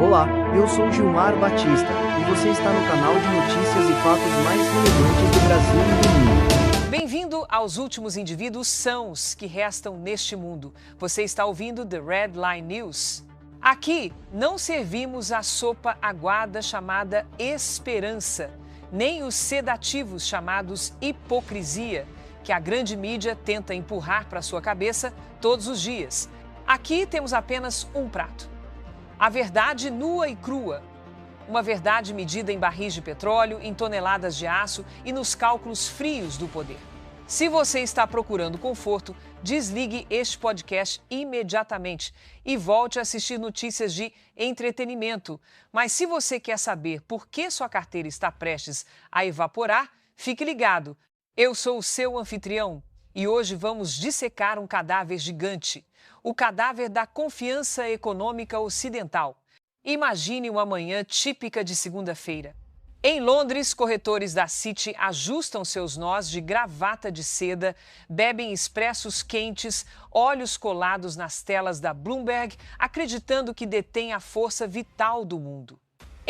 Olá, eu sou Gilmar Batista, e você está no canal de notícias e fatos mais relevantes do Brasil e do mundo. Bem-vindo aos últimos indivíduos sãos que restam neste mundo. Você está ouvindo The Red Line News. Aqui não servimos a sopa aguada chamada esperança, nem os sedativos chamados hipocrisia, que a grande mídia tenta empurrar para sua cabeça todos os dias. Aqui temos apenas um prato. A verdade nua e crua. Uma verdade medida em barris de petróleo, em toneladas de aço e nos cálculos frios do poder. Se você está procurando conforto, desligue este podcast imediatamente e volte a assistir notícias de entretenimento. Mas se você quer saber por que sua carteira está prestes a evaporar, fique ligado. Eu sou o seu anfitrião e hoje vamos dissecar um cadáver gigante. O cadáver da confiança econômica ocidental. Imagine uma manhã típica de segunda-feira. Em Londres, corretores da Citi ajustam seus nós de gravata de seda, bebem expressos quentes, olhos colados nas telas da Bloomberg, acreditando que detêm a força vital do mundo.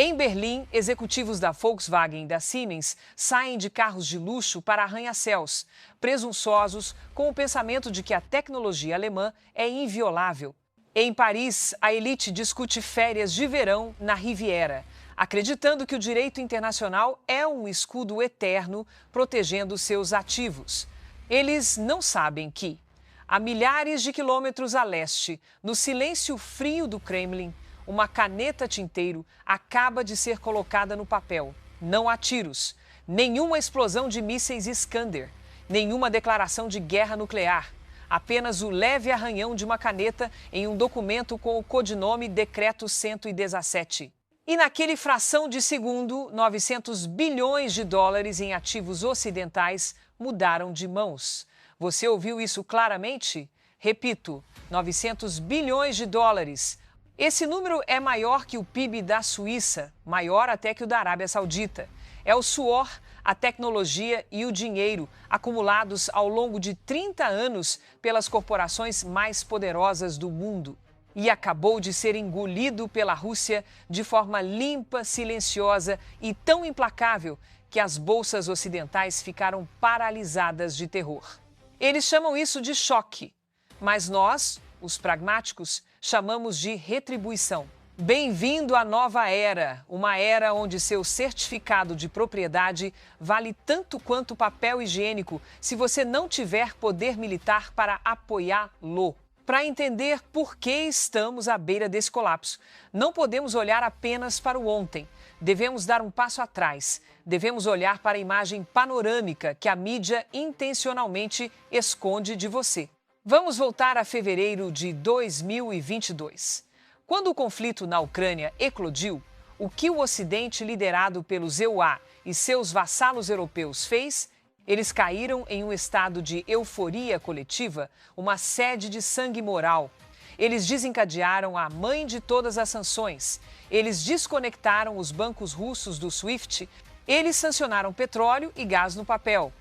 Em Berlim, executivos da Volkswagen e da Siemens saem de carros de luxo para arranha-céus, presunçosos com o pensamento de que a tecnologia alemã é inviolável. Em Paris, a elite discute férias de verão na Riviera, acreditando que o direito internacional é um escudo eterno protegendo seus ativos. Eles não sabem que, a milhares de quilômetros a leste, no silêncio frio do Kremlin, uma caneta tinteiro acaba de ser colocada no papel. Não há tiros, nenhuma explosão de mísseis Iskander, nenhuma declaração de guerra nuclear. Apenas o leve arranhão de uma caneta em um documento com o codinome Decreto 117. E naquele fração de segundo, 900 bilhões de dólares em ativos ocidentais mudaram de mãos. Você ouviu isso claramente? Repito, 900 bilhões de dólares. Esse número é maior que o PIB da Suíça, maior até que o da Arábia Saudita. É o suor, a tecnologia e o dinheiro acumulados ao longo de 30 anos pelas corporações mais poderosas do mundo. E acabou de ser engolido pela Rússia de forma limpa, silenciosa e tão implacável que as bolsas ocidentais ficaram paralisadas de terror. Eles chamam isso de choque, mas nós, os pragmáticos, chamamos de retribuição. Bem-vindo à nova era, uma era onde seu certificado de propriedade vale tanto quanto papel higiênico se você não tiver poder militar para apoiá-lo. Para entender por que estamos à beira desse colapso, não podemos olhar apenas para o ontem. Devemos dar um passo atrás. Devemos olhar para a imagem panorâmica que a mídia intencionalmente esconde de você. Vamos voltar a fevereiro de 2022. Quando o conflito na Ucrânia eclodiu, o que o Ocidente, liderado pelos EUA e seus vassalos europeus, fez? Eles caíram em um estado de euforia coletiva, uma sede de sangue moral. Eles desencadearam a mãe de todas as sanções. Eles desconectaram os bancos russos do SWIFT. Eles sancionaram petróleo e gás no papel.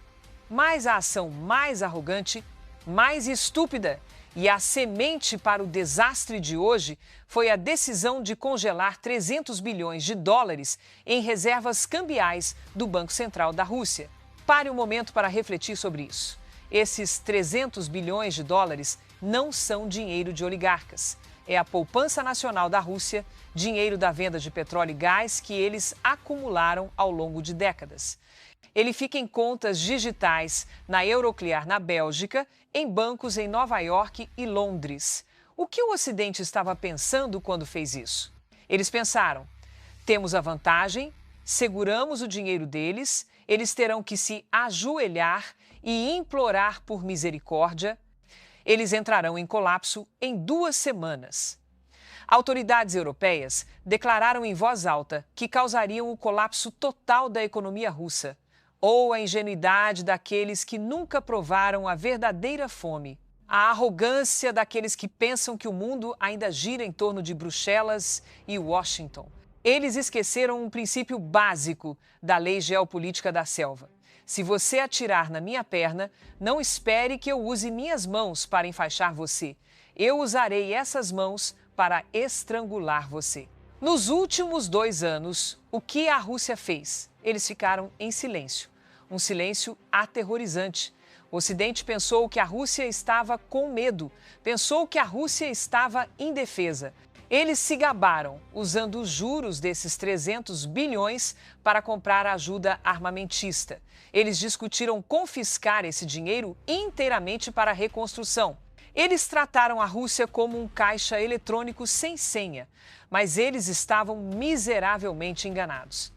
Mas a ação mais arrogante, mais estúpida e a semente para o desastre de hoje foi a decisão de congelar 300 bilhões de dólares em reservas cambiais do Banco Central da Rússia. Pare um momento para refletir sobre isso. Esses 300 bilhões de dólares não são dinheiro de oligarcas. É a poupança nacional da Rússia, dinheiro da venda de petróleo e gás que eles acumularam ao longo de décadas. Ele fica em contas digitais na Euroclear, na Bélgica, em bancos em Nova York e Londres. O que o Ocidente estava pensando quando fez isso? Eles pensaram, temos a vantagem, seguramos o dinheiro deles, eles terão que se ajoelhar e implorar por misericórdia. Eles entrarão em colapso em 2 semanas. Autoridades europeias declararam em voz alta que causariam o colapso total da economia russa. Ou a ingenuidade daqueles que nunca provaram a verdadeira fome. A arrogância daqueles que pensam que o mundo ainda gira em torno de Bruxelas e Washington. Eles esqueceram um princípio básico da lei geopolítica da selva. Se você atirar na minha perna, não espere que eu use minhas mãos para enfaixar você. Eu usarei essas mãos para estrangular você. Nos últimos 2 anos, o que a Rússia fez? Eles ficaram em silêncio. Um silêncio aterrorizante. O Ocidente pensou que a Rússia estava com medo, pensou que a Rússia estava indefesa. Eles se gabaram usando os juros desses 300 bilhões para comprar ajuda armamentista. Eles discutiram confiscar esse dinheiro inteiramente para a reconstrução. Eles trataram a Rússia como um caixa eletrônico sem senha, mas eles estavam miseravelmente enganados.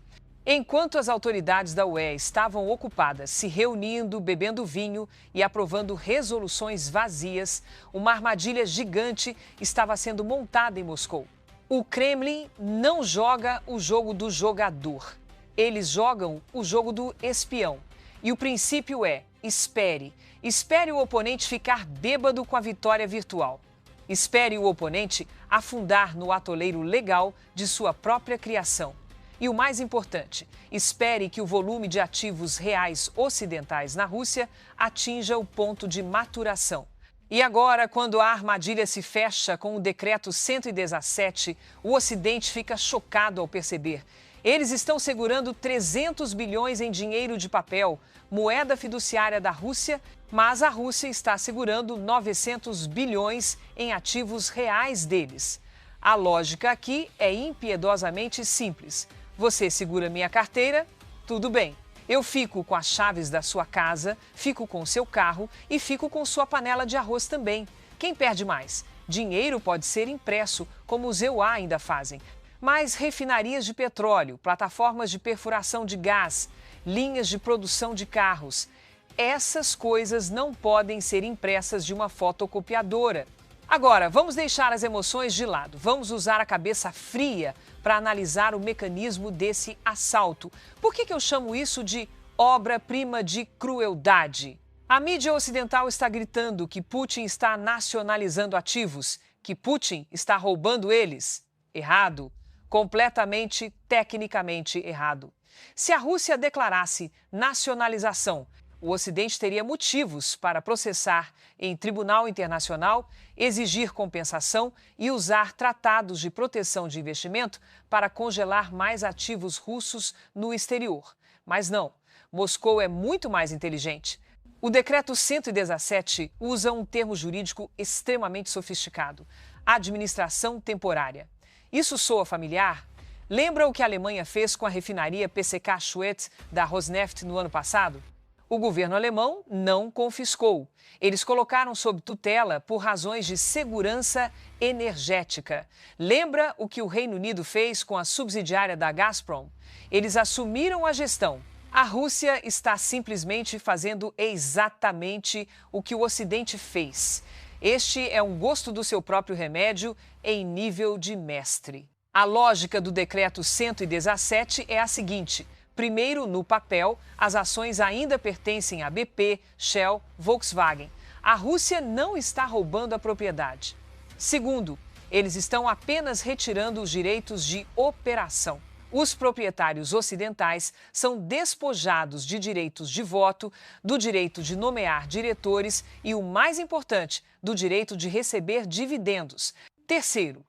Enquanto as autoridades da UE estavam ocupadas se reunindo, bebendo vinho e aprovando resoluções vazias, uma armadilha gigante estava sendo montada em Moscou. O Kremlin não joga o jogo do jogador. Eles jogam o jogo do espião. E o princípio é: espere. Espere o oponente ficar bêbado com a vitória virtual. Espere o oponente afundar no atoleiro legal de sua própria criação. E o mais importante, espere que o volume de ativos reais ocidentais na Rússia atinja o ponto de maturação. E agora, quando a armadilha se fecha com o Decreto 117, o Ocidente fica chocado ao perceber. Eles estão segurando 300 bilhões em dinheiro de papel, moeda fiduciária da Rússia, mas a Rússia está segurando 900 bilhões em ativos reais deles. A lógica aqui é impiedosamente simples. Você segura minha carteira, tudo bem. Eu fico com as chaves da sua casa, fico com seu carro e fico com sua panela de arroz também. Quem perde mais? Dinheiro pode ser impresso, como os EUA ainda fazem. Mas refinarias de petróleo, plataformas de perfuração de gás, linhas de produção de carros, essas coisas não podem ser impressas de uma fotocopiadora. Agora, vamos deixar as emoções de lado. Vamos usar a cabeça fria para analisar o mecanismo desse assalto. Por que eu chamo isso de obra-prima de crueldade? A mídia ocidental está gritando que Putin está nacionalizando ativos, que Putin está roubando eles. Errado. Completamente, tecnicamente errado. Se a Rússia declarasse nacionalização, o Ocidente teria motivos para processar em tribunal internacional, exigir compensação e usar tratados de proteção de investimento para congelar mais ativos russos no exterior. Mas não, Moscou é muito mais inteligente. O Decreto 117 usa um termo jurídico extremamente sofisticado: administração temporária. Isso soa familiar? Lembra o que a Alemanha fez com a refinaria PCK Schwedt da Rosneft no ano passado? O governo alemão não confiscou. Eles colocaram sob tutela por razões de segurança energética. Lembra o que o Reino Unido fez com a subsidiária da Gazprom? Eles assumiram a gestão. A Rússia está simplesmente fazendo exatamente o que o Ocidente fez. Este é um gosto do seu próprio remédio em nível de mestre. A lógica do Decreto 117 é a seguinte: primeiro, no papel, as ações ainda pertencem a BP, Shell, Volkswagen. A Rússia não está roubando a propriedade. Segundo, eles estão apenas retirando os direitos de operação. Os proprietários ocidentais são despojados de direitos de voto, do direito de nomear diretores e, o mais importante, do direito de receber dividendos. Terceiro,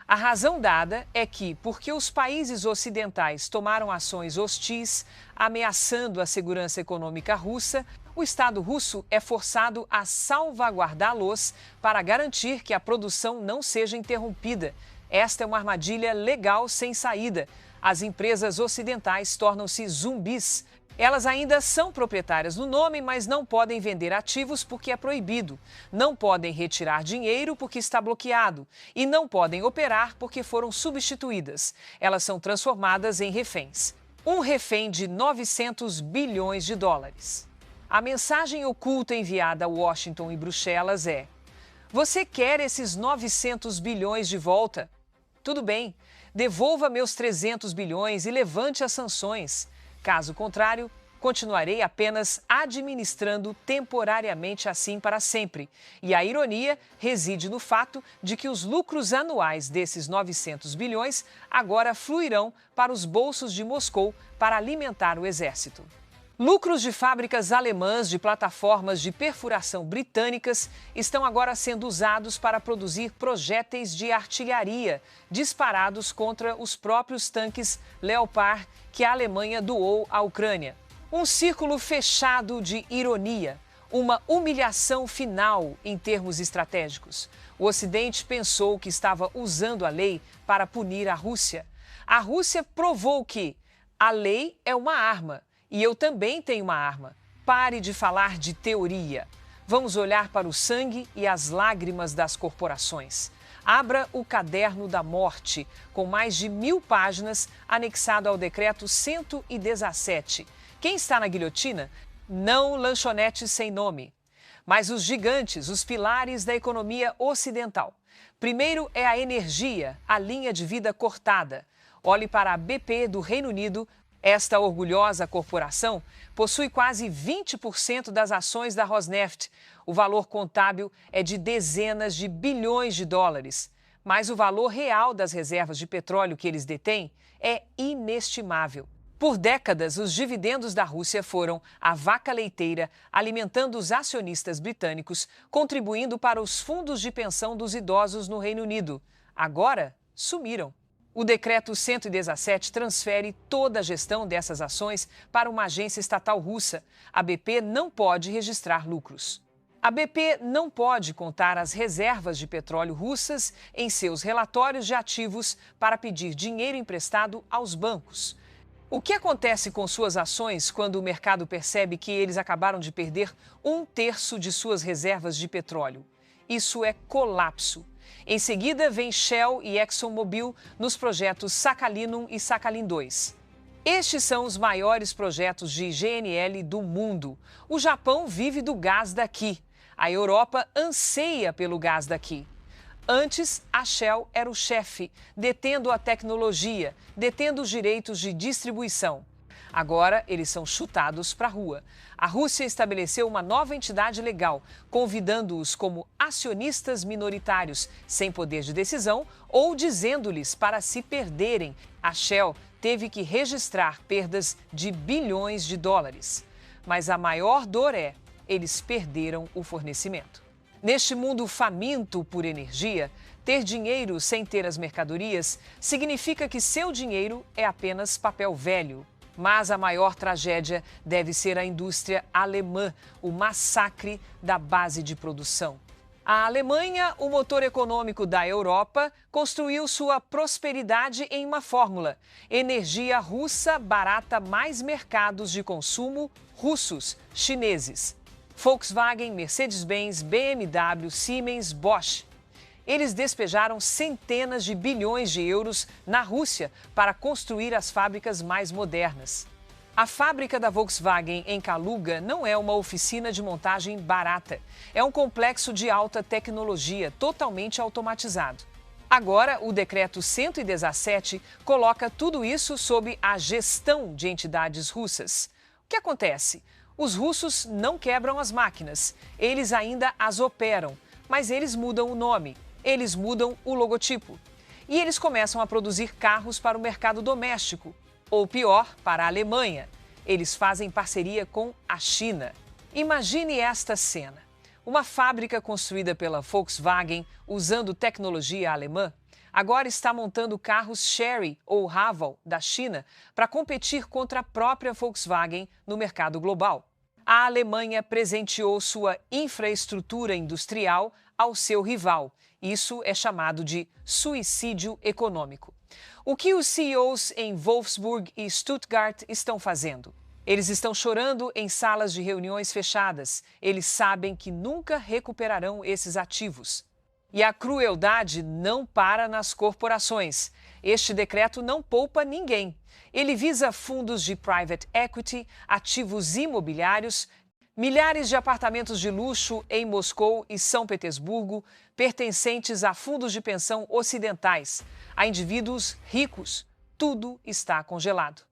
a razão dada é que, porque os países ocidentais tomaram ações hostis, ameaçando a segurança econômica russa, o Estado russo é forçado a salvaguardá-los para garantir que a produção não seja interrompida. Esta é uma armadilha legal sem saída. As empresas ocidentais tornam-se zumbis. Elas ainda são proprietárias no nome, mas não podem vender ativos porque é proibido. Não podem retirar dinheiro porque está bloqueado. E não podem operar porque foram substituídas. Elas são transformadas em reféns. Um refém de 900 bilhões de dólares. A mensagem oculta enviada a Washington e Bruxelas é: você quer esses 900 bilhões de volta? Tudo bem, devolva meus 300 bilhões e levante as sanções. Caso contrário, continuarei apenas administrando temporariamente assim para sempre. E a ironia reside no fato de que os lucros anuais desses 900 bilhões agora fluirão para os bolsos de Moscou para alimentar o exército. Lucros de fábricas alemãs de plataformas de perfuração britânicas estão agora sendo usados para produzir projéteis de artilharia disparados contra os próprios tanques Leopard que a Alemanha doou à Ucrânia. Um círculo fechado de ironia, uma humilhação final em termos estratégicos. O Ocidente pensou que estava usando a lei para punir a Rússia. A Rússia provou que a lei é uma arma. E eu também tenho uma arma. Pare de falar de teoria. Vamos olhar para o sangue e as lágrimas das corporações. Abra o Caderno da Morte, com mais de 1000 páginas, anexado ao Decreto 117. Quem está na guilhotina? Não lanchonetes sem nome, mas os gigantes, os pilares da economia ocidental. Primeiro é a energia, a linha de vida cortada. Olhe para a BP do Reino Unido. Esta orgulhosa corporação possui quase 20% das ações da Rosneft. O valor contábil é de dezenas de bilhões de dólares. Mas o valor real das reservas de petróleo que eles detêm é inestimável. Por décadas, os dividendos da Rússia foram a vaca leiteira, alimentando os acionistas britânicos, contribuindo para os fundos de pensão dos idosos no Reino Unido. Agora, sumiram. O Decreto 117 transfere toda a gestão dessas ações para uma agência estatal russa. A BP não pode registrar lucros. A BP não pode contar as reservas de petróleo russas em seus relatórios de ativos para pedir dinheiro emprestado aos bancos. O que acontece com suas ações quando o mercado percebe que eles acabaram de perder 1/3 de suas reservas de petróleo? Isso é colapso. Em seguida, vem Shell e ExxonMobil nos projetos Sakhalin-1 e Sakhalin-2. Estes são os maiores projetos de GNL do mundo. O Japão vive do gás daqui. A Europa anseia pelo gás daqui. Antes, a Shell era o chefe, detendo a tecnologia, detendo os direitos de distribuição. Agora, eles são chutados para a rua. A Rússia estabeleceu uma nova entidade legal, convidando-os como acionistas minoritários, sem poder de decisão, ou dizendo-lhes para se perderem. A Shell teve que registrar perdas de bilhões de dólares. Mas a maior dor é, eles perderam o fornecimento. Neste mundo faminto por energia, ter dinheiro sem ter as mercadorias significa que seu dinheiro é apenas papel velho. Mas a maior tragédia deve ser a indústria alemã, o massacre da base de produção. A Alemanha, o motor econômico da Europa, construiu sua prosperidade em uma fórmula: energia russa barata mais mercados de consumo russos, chineses. Volkswagen, Mercedes-Benz, BMW, Siemens, Bosch. Eles despejaram centenas de bilhões de euros na Rússia para construir as fábricas mais modernas. A fábrica da Volkswagen em Kaluga não é uma oficina de montagem barata. É um complexo de alta tecnologia, totalmente automatizado. Agora, o Decreto 117 coloca tudo isso sob a gestão de entidades russas. O que acontece? Os russos não quebram as máquinas, eles ainda as operam, mas eles mudam o nome. Eles mudam o logotipo. E eles começam a produzir carros para o mercado doméstico. Ou pior, para a Alemanha. Eles fazem parceria com a China. Imagine esta cena. Uma fábrica construída pela Volkswagen, usando tecnologia alemã, agora está montando carros Chery ou Haval da China para competir contra a própria Volkswagen no mercado global. A Alemanha presenteou sua infraestrutura industrial ao seu rival. Isso é chamado de suicídio econômico. O que os CEOs em Wolfsburg e Stuttgart estão fazendo? Eles estão chorando em salas de reuniões fechadas. Eles sabem que nunca recuperarão esses ativos. E a crueldade não para nas corporações. Este decreto não poupa ninguém. Ele visa fundos de private equity, ativos imobiliários, milhares de apartamentos de luxo em Moscou e São Petersburgo, pertencentes a fundos de pensão ocidentais, a indivíduos ricos. Tudo está congelado.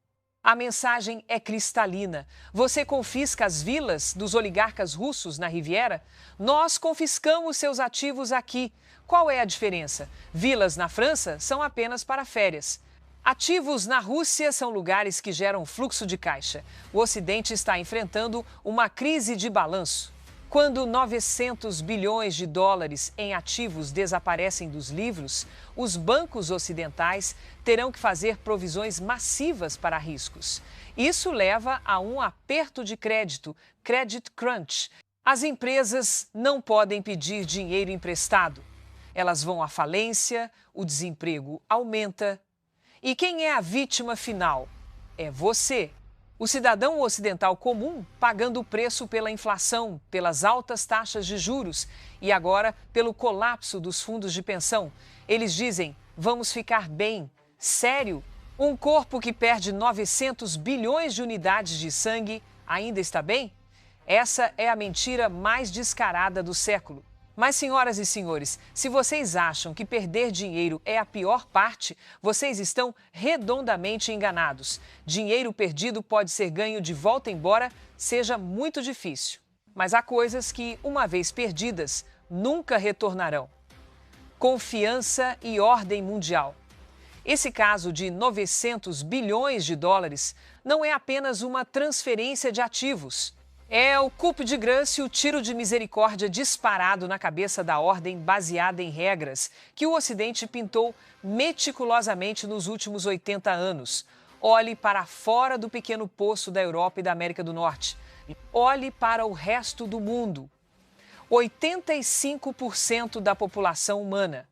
A mensagem é cristalina. Você confisca as vilas dos oligarcas russos na Riviera? Nós confiscamos seus ativos aqui. Qual é a diferença? Vilas na França são apenas para férias. Ativos na Rússia são lugares que geram fluxo de caixa. O Ocidente está enfrentando uma crise de balanço. Quando 900 bilhões de dólares em ativos desaparecem dos livros, os bancos ocidentais terão que fazer provisões massivas para riscos. Isso leva a um aperto de crédito, credit crunch. As empresas não podem pedir dinheiro emprestado. Elas vão à falência, o desemprego aumenta. E quem é a vítima final? É você. O cidadão ocidental comum pagando o preço pela inflação, pelas altas taxas de juros e agora pelo colapso dos fundos de pensão. Eles dizem, vamos ficar bem. Sério? Um corpo que perde 900 bilhões de unidades de sangue ainda está bem? Essa é a mentira mais descarada do século. Mas, senhoras e senhores, se vocês acham que perder dinheiro é a pior parte, vocês estão redondamente enganados. Dinheiro perdido pode ser ganho de volta, embora seja muito difícil. Mas há coisas que, uma vez perdidas, nunca retornarão. Confiança e ordem mundial. Esse caso de 900 bilhões de dólares não é apenas uma transferência de ativos. É o coup de grâce, o tiro de misericórdia disparado na cabeça da ordem baseada em regras que o Ocidente pintou meticulosamente nos últimos 80 anos. Olhe para fora do pequeno poço da Europa e da América do Norte. Olhe para o resto do mundo. 85% da população humana.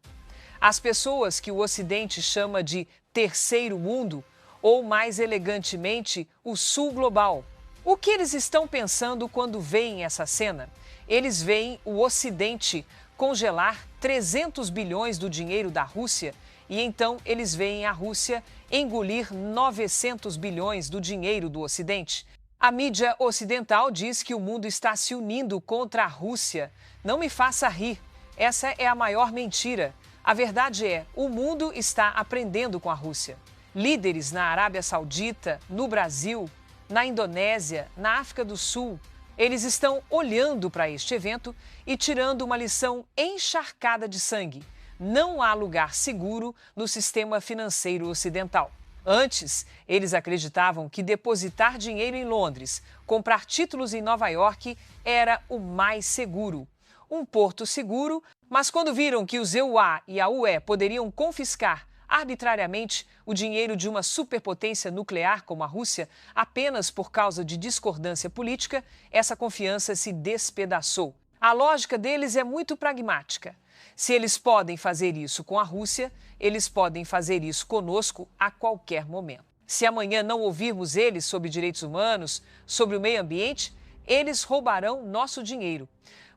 As pessoas que o Ocidente chama de terceiro mundo, ou mais elegantemente, o sul global. O que eles estão pensando quando veem essa cena? Eles veem o Ocidente congelar 300 bilhões do dinheiro da Rússia e então eles veem a Rússia engolir 900 bilhões do dinheiro do Ocidente. A mídia ocidental diz que o mundo está se unindo contra a Rússia. Não me faça rir. Essa é a maior mentira. A verdade é, o mundo está aprendendo com a Rússia. Líderes na Arábia Saudita, no Brasil, na Indonésia, na África do Sul, eles estão olhando para este evento e tirando uma lição encharcada de sangue. Não há lugar seguro no sistema financeiro ocidental. Antes, eles acreditavam que depositar dinheiro em Londres, comprar títulos em Nova York era o mais seguro. Um porto seguro, mas quando viram que os EUA e a UE poderiam confiscar arbitrariamente o dinheiro de uma superpotência nuclear como a Rússia, apenas por causa de discordância política, essa confiança se despedaçou. A lógica deles é muito pragmática. Se eles podem fazer isso com a Rússia, eles podem fazer isso conosco a qualquer momento. Se amanhã não ouvirmos eles sobre direitos humanos, sobre o meio ambiente, eles roubarão nosso dinheiro.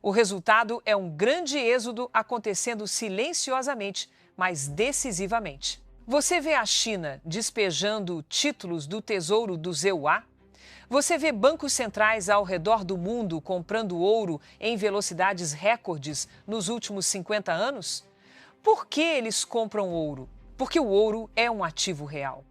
O resultado é um grande êxodo acontecendo silenciosamente, mas decisivamente. Você vê a China despejando títulos do tesouro dos EUA? Você vê bancos centrais ao redor do mundo comprando ouro em velocidades recordes nos últimos 50 anos? Por que eles compram ouro? Porque o ouro é um ativo real.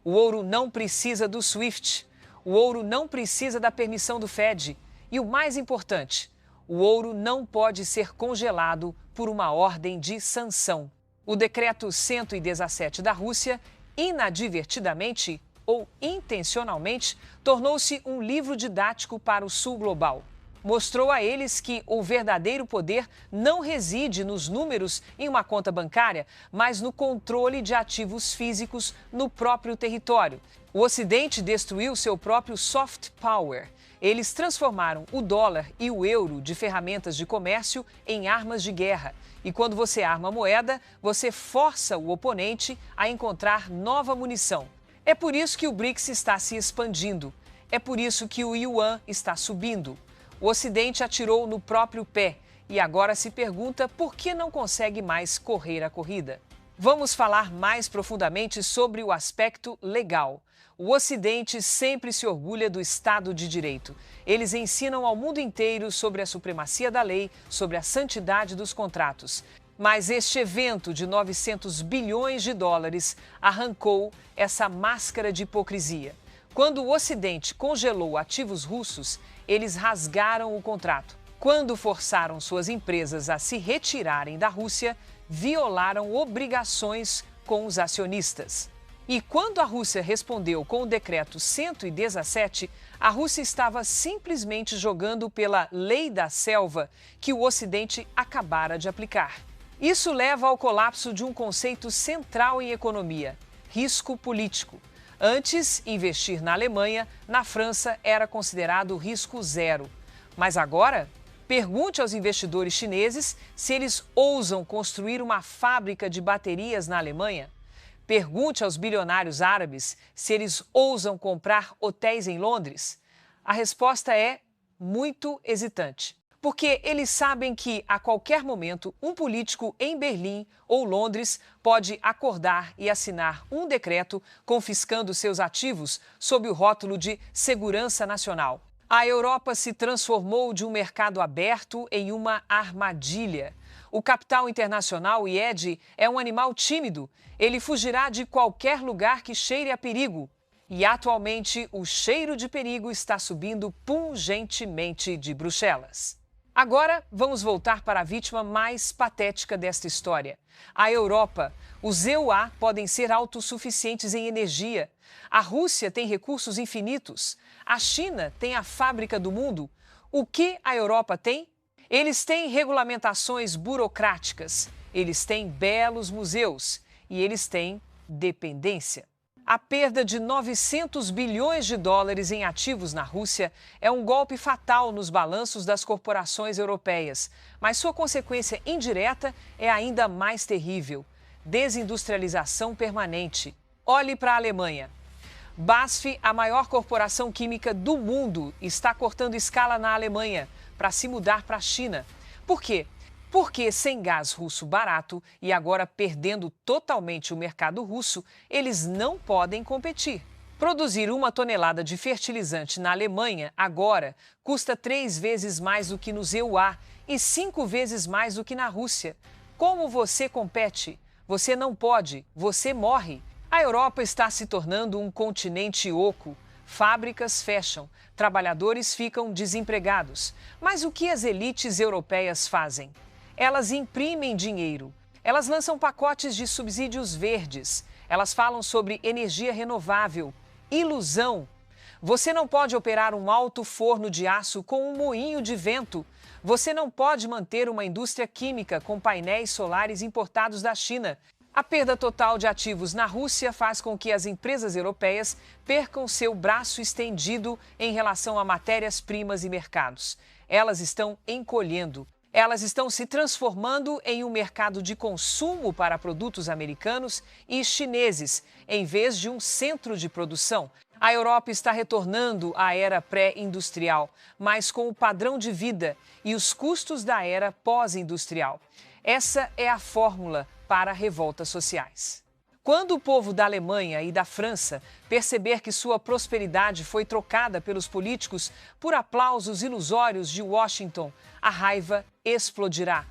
O ouro não precisa do SWIFT. O ouro não precisa da permissão do Fed. E o mais importante, o ouro não pode ser congelado por uma ordem de sanção. O Decreto 117 da Rússia, inadvertidamente ou intencionalmente, tornou-se um livro didático para o sul global. Mostrou a eles que o verdadeiro poder não reside nos números em uma conta bancária, mas no controle de ativos físicos no próprio território. O Ocidente destruiu seu próprio soft power. Eles transformaram o dólar e o euro de ferramentas de comércio em armas de guerra. E quando você arma a moeda, você força o oponente a encontrar nova munição. É por isso que o BRICS está se expandindo. É por isso que o Yuan está subindo. O Ocidente atirou no próprio pé e agora se pergunta por que não consegue mais correr a corrida. Vamos falar mais profundamente sobre o aspecto legal. O Ocidente sempre se orgulha do Estado de Direito. Eles ensinam ao mundo inteiro sobre a supremacia da lei, sobre a santidade dos contratos. Mas este evento de 900 bilhões de dólares arrancou essa máscara de hipocrisia. Quando o Ocidente congelou ativos russos, eles rasgaram o contrato. Quando forçaram suas empresas a se retirarem da Rússia, violaram obrigações com os acionistas. E quando a Rússia respondeu com o decreto 117, a Rússia estava simplesmente jogando pela lei da selva que o Ocidente acabara de aplicar. Isso leva ao colapso de um conceito central em economia: risco político. Antes, investir na Alemanha, na França, era considerado risco zero. Mas agora, pergunte aos investidores chineses se eles ousam construir uma fábrica de baterias na Alemanha. Pergunte aos bilionários árabes se eles ousam comprar hotéis em Londres. A resposta é muito hesitante, porque eles sabem que, a qualquer momento, um político em Berlim ou Londres pode acordar e assinar um decreto confiscando seus ativos sob o rótulo de segurança nacional. A Europa se transformou de um mercado aberto em uma armadilha. O capital internacional, o IED, é um animal tímido. Ele fugirá de qualquer lugar que cheire a perigo. E, atualmente, o cheiro de perigo está subindo pungentemente de Bruxelas. Agora, vamos voltar para a vítima mais patética desta história. A Europa. Os EUA podem ser autossuficientes em energia. A Rússia tem recursos infinitos. A China tem a fábrica do mundo. O que a Europa tem? Eles têm regulamentações burocráticas. Eles têm belos museus. E eles têm dependência. A perda de 900 bilhões de dólares em ativos na Rússia é um golpe fatal nos balanços das corporações europeias, mas sua consequência indireta é ainda mais terrível: desindustrialização permanente. Olhe para a Alemanha. BASF, a maior corporação química do mundo, está cortando escala na Alemanha para se mudar para a China. Por quê? Porque, sem gás russo barato e agora perdendo totalmente o mercado russo, eles não podem competir. Produzir 1 tonelada de fertilizante na Alemanha agora custa 3 vezes mais do que nos EUA e 5 vezes mais do que na Rússia. Como você compete? Você não pode, você morre. A Europa está se tornando um continente oco. Fábricas fecham, trabalhadores ficam desempregados. Mas o que as elites europeias fazem? Elas imprimem dinheiro, elas lançam pacotes de subsídios verdes, elas falam sobre energia renovável, ilusão. Você não pode operar um alto forno de aço com um moinho de vento. Você não pode manter uma indústria química com painéis solares importados da China. A perda total de ativos na Rússia faz com que as empresas europeias percam seu braço estendido em relação a matérias-primas e mercados. Elas estão encolhendo. Elas estão se transformando em um mercado de consumo para produtos americanos e chineses, em vez de um centro de produção. A Europa está retornando à era pré-industrial, mas com o padrão de vida e os custos da era pós-industrial. Essa é a fórmula para revoltas sociais. Quando o povo da Alemanha e da França perceber que sua prosperidade foi trocada pelos políticos por aplausos ilusórios de Washington, a raiva explodirá.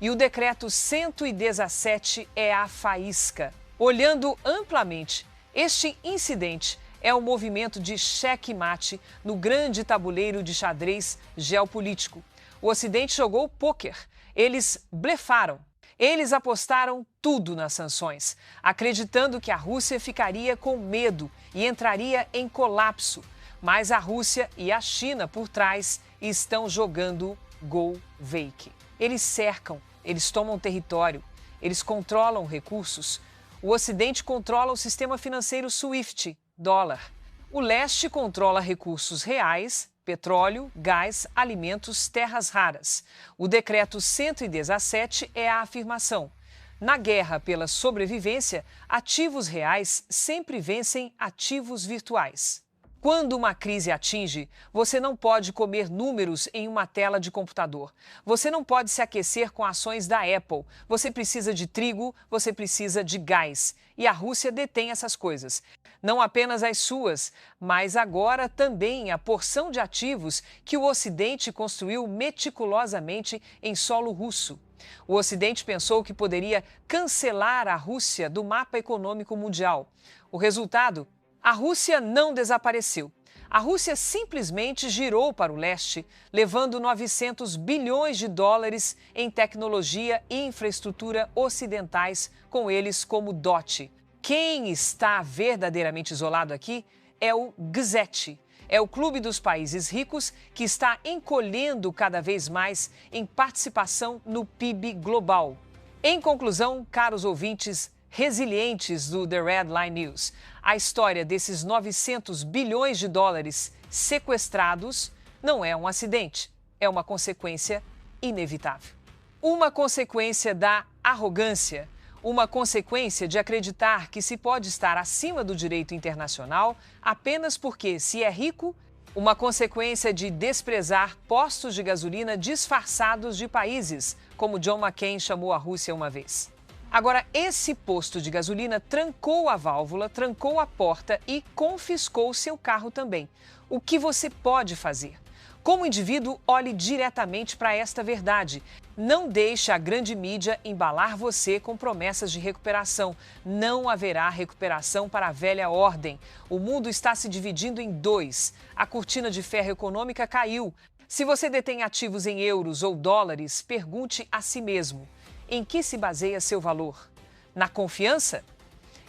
E o decreto 117 é a faísca. Olhando amplamente, este incidente é um movimento de xeque-mate no grande tabuleiro de xadrez geopolítico. O Ocidente jogou pôquer. Eles blefaram. Eles apostaram tudo nas sanções, acreditando que a Rússia ficaria com medo e entraria em colapso. Mas a Rússia e a China por trás estão jogando go wake. Eles cercam, eles tomam território, eles controlam recursos. O Ocidente controla o sistema financeiro SWIFT, dólar. O leste controla recursos reais, petróleo, gás, alimentos, terras raras. O decreto 117 é a afirmação: na guerra pela sobrevivência, ativos reais sempre vencem ativos virtuais. Quando uma crise atinge, você não pode comer números em uma tela de computador. Você não pode se aquecer com ações da Apple. Você precisa de trigo, você precisa de gás. E a Rússia detém essas coisas. Não apenas as suas, mas agora também a porção de ativos que o Ocidente construiu meticulosamente em solo russo. O Ocidente pensou que poderia cancelar a Rússia do mapa econômico mundial. O resultado? A Rússia não desapareceu. A Rússia simplesmente girou para o leste, levando 900 bilhões de dólares em tecnologia e infraestrutura ocidentais, com eles como dote. Quem está verdadeiramente isolado aqui é o G7. É o clube dos países ricos que está encolhendo cada vez mais em participação no PIB global. Em conclusão, caros ouvintes resilientes do The Red Line News, a história desses 900 bilhões de dólares sequestrados não é um acidente, é uma consequência inevitável. Uma consequência da arrogância, uma consequência de acreditar que se pode estar acima do direito internacional apenas porque se é rico, uma consequência de desprezar postos de gasolina disfarçados de países, como John McCain chamou a Rússia uma vez. Agora, esse posto de gasolina trancou a válvula, trancou a porta e confiscou seu carro também. O que você pode fazer? Como indivíduo, olhe diretamente para esta verdade. Não deixe a grande mídia embalar você com promessas de recuperação. Não haverá recuperação para a velha ordem. O mundo está se dividindo em dois. A cortina de ferro econômica caiu. Se você detém ativos em euros ou dólares, pergunte a si mesmo: em que se baseia seu valor? Na confiança?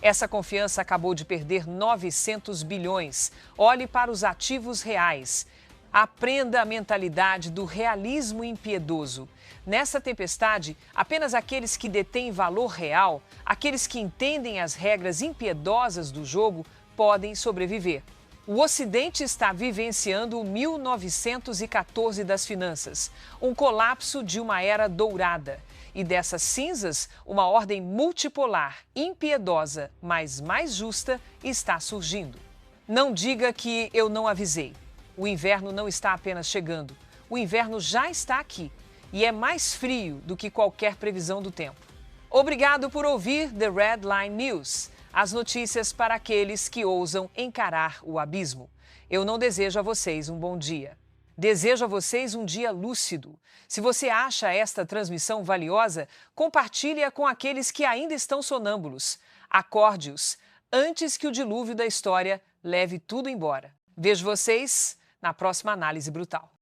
Essa confiança acabou de perder 900 bilhões. Olhe para os ativos reais. Aprenda a mentalidade do realismo impiedoso. Nessa tempestade, apenas aqueles que detêm valor real, aqueles que entendem as regras impiedosas do jogo, podem sobreviver. O Ocidente está vivenciando o 1914 das finanças, um colapso de uma era dourada. E dessas cinzas, uma ordem multipolar, impiedosa, mas mais justa, está surgindo. Não diga que eu não avisei. O inverno não está apenas chegando, o inverno já está aqui e é mais frio do que qualquer previsão do tempo. Obrigado por ouvir The Red Line News, as notícias para aqueles que ousam encarar o abismo. Eu não desejo a vocês um bom dia. Desejo a vocês um dia lúcido. Se você acha esta transmissão valiosa, compartilhe-a com aqueles que ainda estão sonâmbulos. Acorde-os antes que o dilúvio da história leve tudo embora. Vejo vocês na próxima análise brutal.